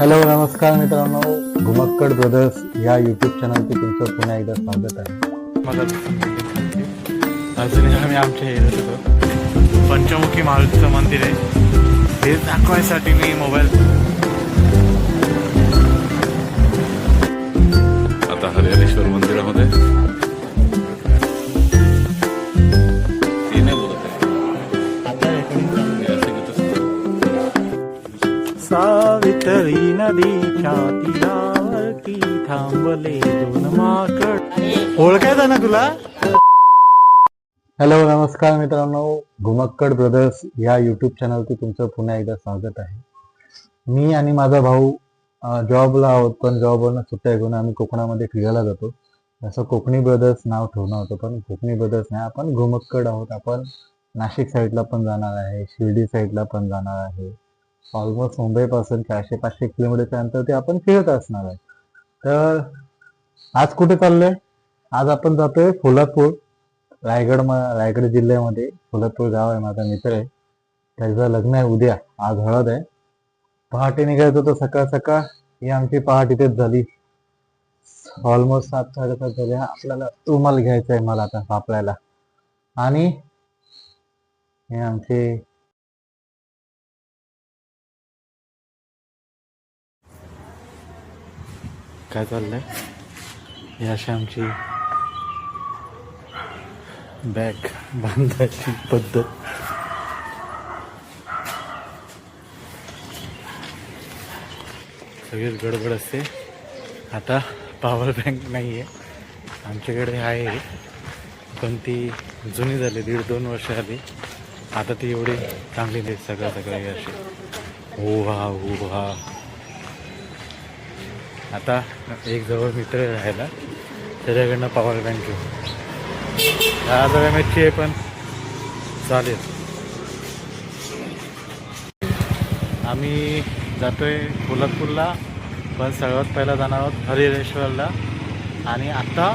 Hello नमस्कार मित्रांनो, घुमक्कड brothers या यूट्यूब चॅनलचे तुमचं पुन्हा एकदा स्वागत आहे. मला अजूनही आम्ही आमच्या येत होतो. पंचमुखी मारुतीचं मंदिर आहे, हे दाखवायसाठी मी मोबाईल आता हरिहरेश्वर मंदिरामध्ये सावित्री नदीच्या तीरावरती थांबले दोन माकड. ओळखायचं ना तुला? हॅलो नमस्कार मित्रांनो, घुमक्कड ब्रदर्स या यूट्यूब चॅनलचे तुमचं पुन्हा एकदा स्वागत आहे. मी आणि माझा भाऊ जॉबला आहोत, पण जॉबवरनं सुट्ट्या घेऊन आम्ही कोकणामध्ये फिरायला जातो. जसं कोकणी ब्रदर्स नाव ठेवणं होतं, पण कोकणी ब्रदर्स नाही, आपण घुमक्कड आहोत. आपण नाशिक साईडला पण जाणार आहे, शिर्डी साईडला पण जाणार आहे. ऑलमोस्ट मुंबईपासून 400-500 किलोमीटरच्या अंतर ते आपण फिरत असणार आहे. तर आज कुठे चाललोय? आज आपण जातोय फुलापूर, रायगड जिल्ह्यामध्ये. फुलापूर गाव आहे, माझा मित्र आहे, त्याचं लग्न आहे उद्या. आज हळद आहे. पहाटे निघायचं तर सकाळ सकाळ ही आमची पहाट इथेच झाली. ऑलमोस्ट 7-7:30 झाले. आपल्याला रुमाल घ्यायचा आहे मला आता वापरायला. आणि हे आमचे काय चाललंय? ही अशी आमची बॅग बांधायची पद्धत. सगळीच गडबड असते. आता पॉवर बँक नाही आहे आमच्याकडे, आहे पण ती जुनी झाली, 1.5-2 वर्ष आली. आता ती एवढी चांगली नाही. सगळी अशी हो हा. आता एक जवळ मित्र राहायला, त्याच्याकडनं पॉवर बँक घेऊ. 10,000 mAh आहे, पण चालेल. आम्ही जातोय कोल्हापूरला, पण सर्वात पहिला जाणार आहोत हरिहरेश्वरला. आणि आता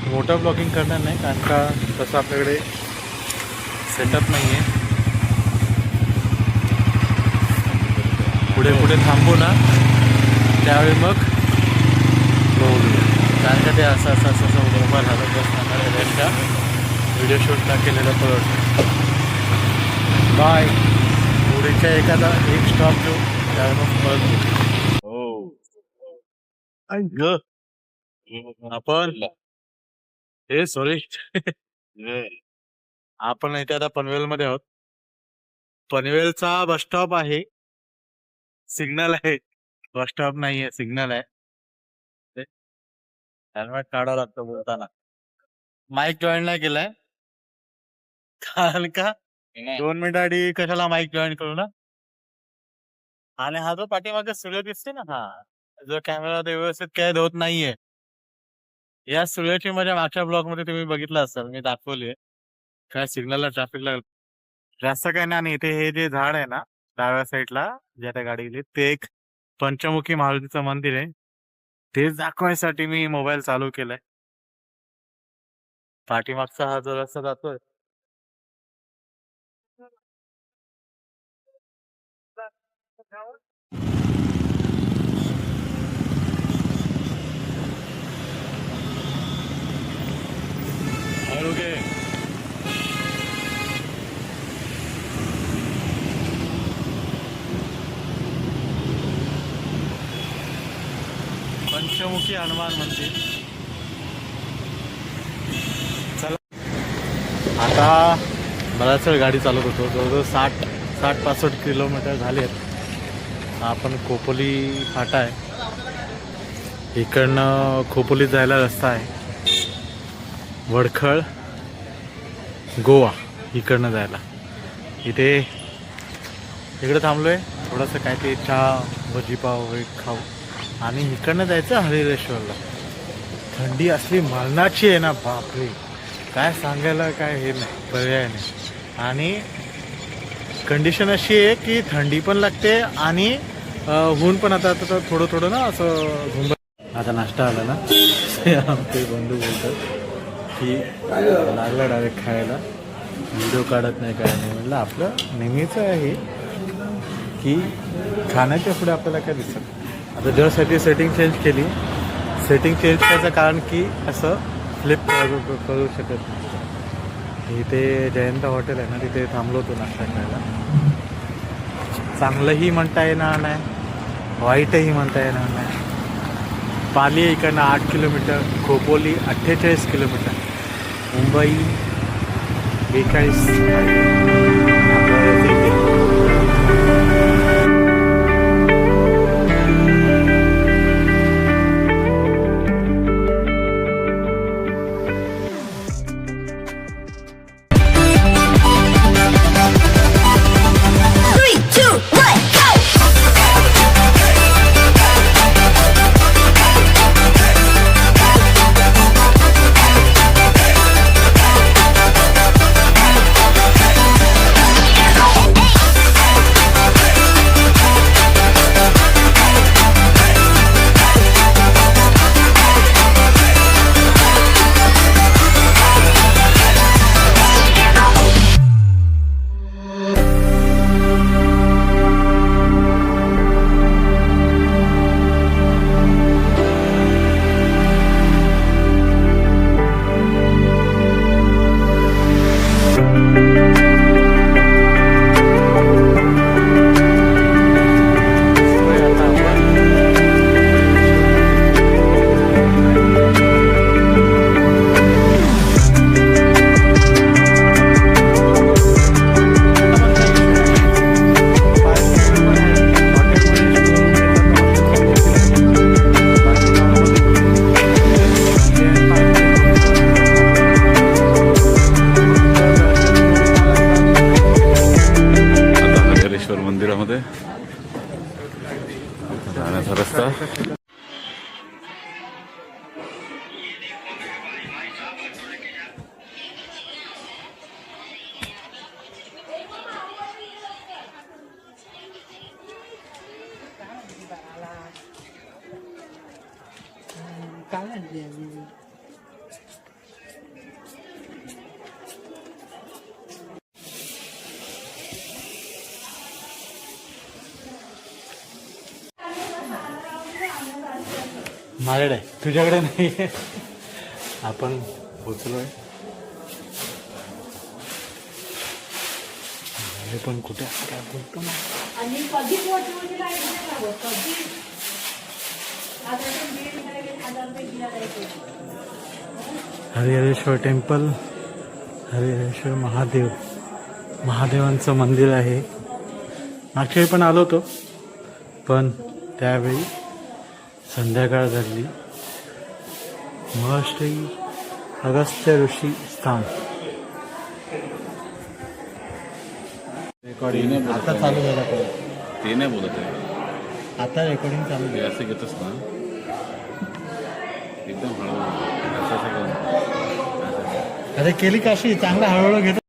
मोटर ब्लॉगिंग करणार नाही, कारण का तसं आपल्याकडे सेटअप नाही आहे. पुढे थांबू ना, त्यावेळी मग कारण का ते असं मोबाईल हातात बसणार त्यांच्या व्हिडिओ शूट का केलेलं परवडतं. बाय. पुढेच्या एखादा एक स्टॉप घेऊ, त्यावेळी मग परत आपण सॉरी आपण इथे आता पनवेलमध्ये आहोत. पनवेलचा बस स्टॉप आहे, सिग्नल आहे. बस स्टॉप नाहीये, सिग्नल आहे. हेल्मेट काढावं लागतं बोलताना. माईक जॉईन नाही केलाय, कारण का 2 मिनिटासाठी कशाला माईक जॉईन करू ना. आणि हा जो पाठीमागे सुळे दिसते ना, हा जो कॅमेरा व्यवस्थित कैद होत नाहीये, या सुळेची माझ्या मागच्या ब्लॉग मध्ये तुम्ही बघितलं असाल, मी दाखवली. काय सिग्नलला ट्रॅफिकला जास्त काय नाही. आणि इथे हे जे झाड आहे ना डाव्या साईडला, ज्या त्या गाडी गेली, ते एक पंचमुखी मारुतीचं मंदिर आहे. तेच दाखवायसाठी मी मोबाईल चालू केलाय. पाठीमागचा हा जो रस्ता जातोय, पंचमुखी हनुमान मंदिर. चला, आता बराच वेळ गाडी चालवत होतो, जवळजवळ 60-65 किलोमीटर झालेत. आपण खोपोली फाटा आहे, इकडनं खोपोलीत जायला रस्ता आहे. वडखळ गोवा इकडनं जायला. इकडे थांबलोय, थोडंसं काय ते चहा भजीपाव वगैरे खाऊ, आणि इकडनं जायचं हरिहरेश्वरला. थंडी असली मरणाची आहे ना, बापरे, काय सांगायला काय हे नाही, पर्याय नाही. आणि कंडिशन अशी आहे की थंडी पण लागते आणि ऊन पण. आता थोडं ना असं झुंब. आता नाश्ता आला ना, आमचे बंधू बोलतात की लागला डायरेक्ट खायला, व्हिडिओ काढत नाही, काय नाही. म्हटलं आपलं नेहमीच आहे की खाण्याच्या पुढे आपल्याला काय दिसत. आता जस्टसाठी सेटिंग चेंज केली. सेटिंग चेंज करायचं कारण की असं फ्लिप करू शकत नाही. इथे जयंत हॉटेल आहे ना, तिथे थांबलो होतो नाश्ता करायला. चांगलंही म्हणता येणार नाही, वाईटही म्हणता येणार नाही. पाली इकडनं 8 kilometre, Khopoli 48 kilometre, Mumbai 41. Three, two, one, go! आता हरिहरेश्वर मंदिरामध्ये जाण्याचा रस्ता. माझ्याकडे तुझ्याकडे नाही. आपण पोचलोय. हे पण कुठे काय बोलतो ना. आणि कधी पोहोचवली लाईट नाही लागत कधी आता ते बिल वगैरे 1000 रुपये दिला जायचे. हरिहरेश्वर टेम्पल, हरिहरेश्वर महादेवांचं मंदिर आहे. मागच्या वेळी पण आलो होतो, पण त्यावेळी संध्याकाळ झाली. महर्षी अगस्त्य ऋषी स्थान. रेकॉर्डिंग आता चालू झाला पण ते नाही बोलत आहे. आता रेकॉर्डिंग चालू हे असं घेतच ना, एकदम हळू असं असं करून. अरे केली काशी चांगला हळूहळू घेतो.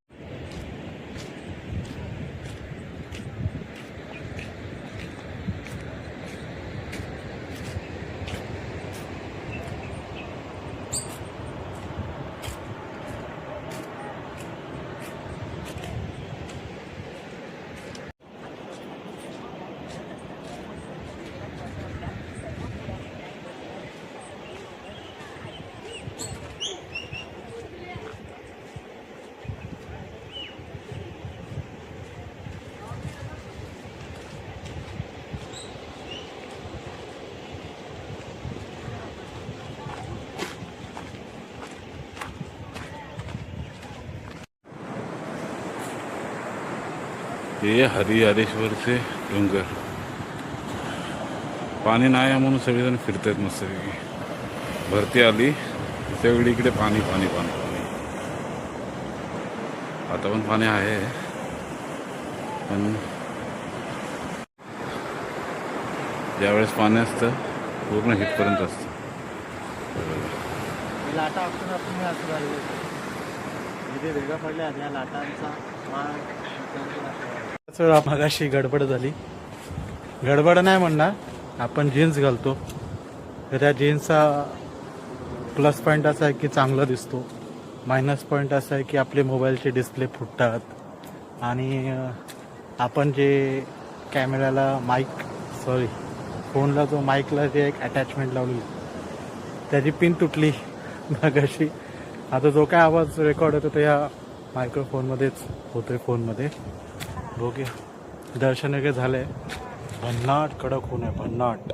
हे हरिहरेश्वरचे डोंगर. पाणी नाही आहे म्हणून सगळेजण फिरतात मस्तपैकी. भरती आली त्यावेळी इकडे पाणी पाणी पाणी पाणी. आता पण पाणी आहे, पण ज्यावेळेस पाणी असतं पूर्ण हिटपर्यंत असतं. लाटा आपण असं झालेलं इथे वेगळा पडल्या या लाटांचा मगाशी गडबड झाली. गडबड नाही म्हणणार, आपण जीन्स घालतो तर त्या जीन्सचा प्लस पॉईंट असा आहे की चांगला दिसतो. मायनस पॉईंट असा आहे की आपले मोबाईलचे डिस्प्ले फुटतात आणि आपण जे कॅमेऱ्याला फोनला जो माईकला जे एक अटॅचमेंट लावली त्याची पिन तुटली मगाशी. आता जो काय आवाज रेकॉर्ड होतो तो या मायक्रोफोनमध्येच होतोय फोनमध्ये. बघूया. दर्शन वगैरे झालंय. भन्नाट कडक ऊन आहे, भन्नाट.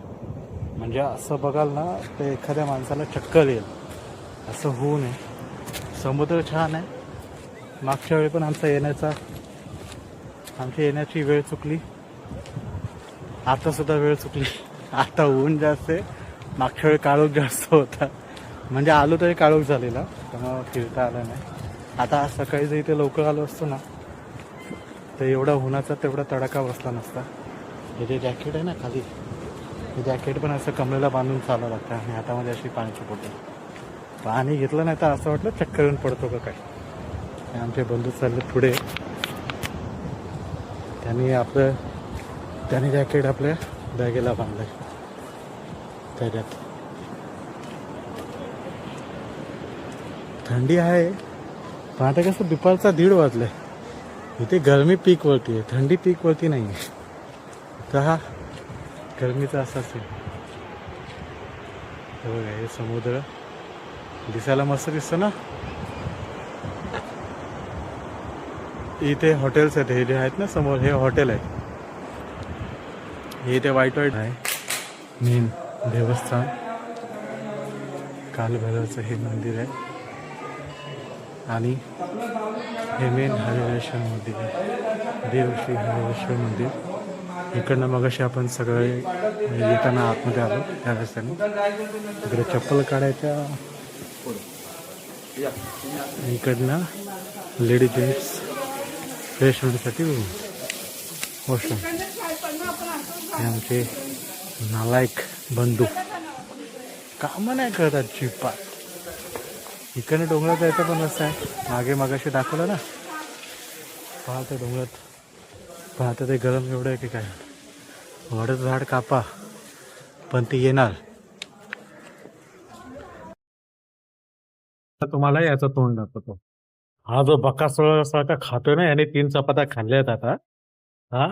म्हणजे असं बघाल ना तर एखाद्या माणसाला चक्कर येईल असं ऊन आहे. समुद्र छान आहे. मागच्या वेळी पण आमची येण्याची वेळ चुकली, आता सुद्धा वेळ चुकली. आता ऊन जास्त आहे, मागच्या वेळी काळोख जास्त होता. म्हणजे आलो तरी काळोख झालेला, त्यामुळं फिरता आलं नाही. आता आज सकाळी जर इथे लवकर आलो असतो ना तर एवढा उन्हाचा तेवढा तडाखा बसला नसता. हे जे जॅकेट आहे ना खाली, हे जॅकेट पण असं कमरेला बांधून चालावं लागतं. आणि हातामध्ये अशी पाण्याची बॉटल. पाणी घेतलं नाही तर असं वाटलं चक्कर येऊन पडतो का काय. आमचे बंधू चालले पुढे, त्याने जॅकेट आपल्या बॅगेला बांधलंय त्याच्यात. थंडी आहे पण आता कसं दुपारचा 1:30 वाजलाय. इथे गरमी पीक वरती आहे, थंडी पीक वरती नाही आहे. तर हा गरमीचा असाच आहे. बघा हे समुद्र दिसायला मस्त दिसतं ना. इथे हॉटेल्स आहेत, हे जे आहेत ना समोर हे हॉटेल आहे. हे इथे व्हाईट आहे मेन देवस्थान. कालभैरवचं हे मंदिर आहे. आणि हे मेन हरिहरेश्वर मंदिर आहे, देव श्री हरिहरेश्वर मंदिर. इकडनं मगाशी आपण सगळे येताना आतमध्ये आलो त्या रस्त्याने. इकडे चप्पल काढायच्या, इकडनं लेडीज जेंट्स फ्रेश होण्यासाठी वॉशरूम. हे आमचे नालायक बंधू कामं नाही करत अजिबात. इकडनं डोंगरात जायचा पण रस्ता आहे, मागाशी दाखवलं ना. पाहते डोंगरात, पण आता ते गरम एवढं आहे की काय. वडाचं झाड कापा पण ते येणार. तुम्हाला याचं तोंड दाखवतो. हा जो बकासूर सारखा खातोय ना, याने 3 चपात्या खाल्ल्यात आता. हा,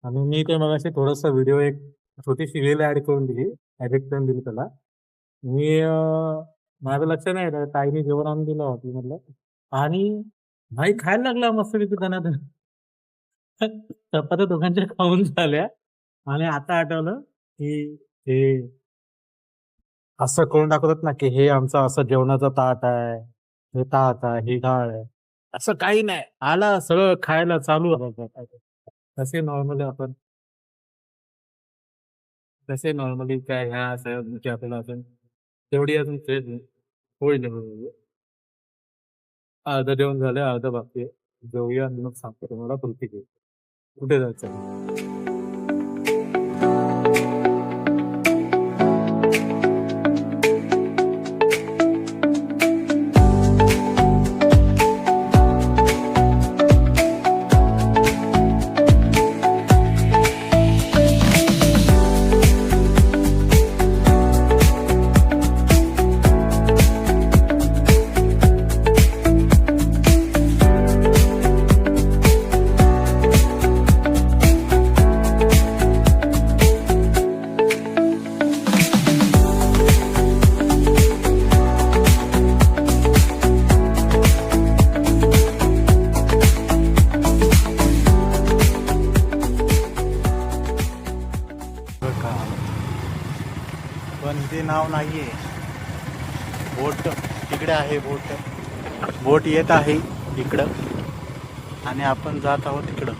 आणि मी ते मगाशी थोडंसं व्हिडिओ एक छोटीशी रील ऍड करून दिली, एडिट करून दिली त्याला. मी माझं लक्ष नाही राहिलं, ताईने जेवण आणून दिलं होती म्हटलं. आणि भाई खायला लागला मस्त पैकी दणादण. चपात्या दोघांच्या खाऊन झाल्या. आणि आता आठवलं की हे असं करून दाखवतात ना की हे आमचं असं जेवणाचं ताट आहे, हे ताट आहे, ही डाळ आहे. असं काही नाही, आला सगळं खायला चालू. तसे नॉर्मली काय ह्या सगळ्या गोष्टी आपल्याला असेल तेवढी अजून फ्रेश होईल. अर्ध जेवण झालं, अर्ध बाकी आहे. जेवूया आणि मग सांगतो तुम्हाला पुढची घेऊ कुठे जायचं. पण ते नाव नाहीये. बोट तिकडे आहे, बोट येत आहे इकडं आणि आपण जात आहोत तिकडं.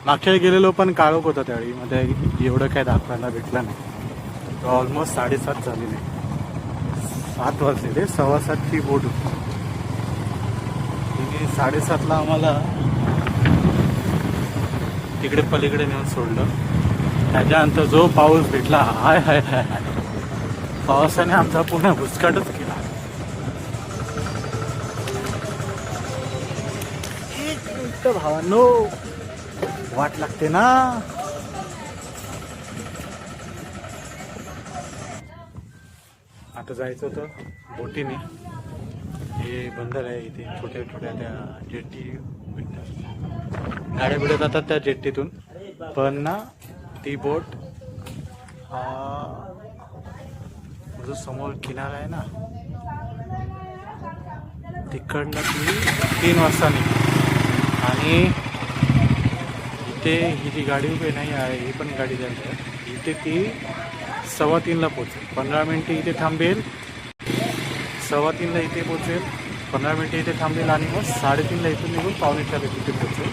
मागच्या वेळी गेलेलो पण काळोख होता त्यावेळी, मध्ये एवढं काय दाखवायला भेटलं नाही. ऑलमोस्ट 7:30 झालेले, 7 वाजलेले. 7:15ची बोट होती. 7:30ला आम्हाला तिकडे पलीकडे नेऊन सोडलं. त्याच्यानंतर जो पाऊस भेटला, हाय हाय हाय हाय, पावसाने आमचा पुन्हा भुसकाटच केला. एक मिनिट भावांनो, वाट लागते ना. आता जायचं होतं बोटीने. हे बंदर आहे इथे, छोट्या छोट्या त्या जेट्टी गाड्या बिड्या जातात त्या जेट्टीतून. पण ना ती बोट हा जो समोर किनारा आहे ना तिकडनं ती 3 वाजता निघते आणि इथे ही जी गाडी उभी नाही आहे ही पण गाडी जायची आहे इथे ती 2:15ला पोचेल. 15 मिनिटे इथे थांबेल. 2:15ला इथे पोचेल. 15 मिनिटे इथे थांबेल आणि मग 3:30ला इथून निघून 4:45ला तिथे पोचेल.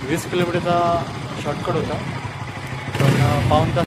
20 किलोमीटरचा शॉर्टकट होता पण पाऊण तास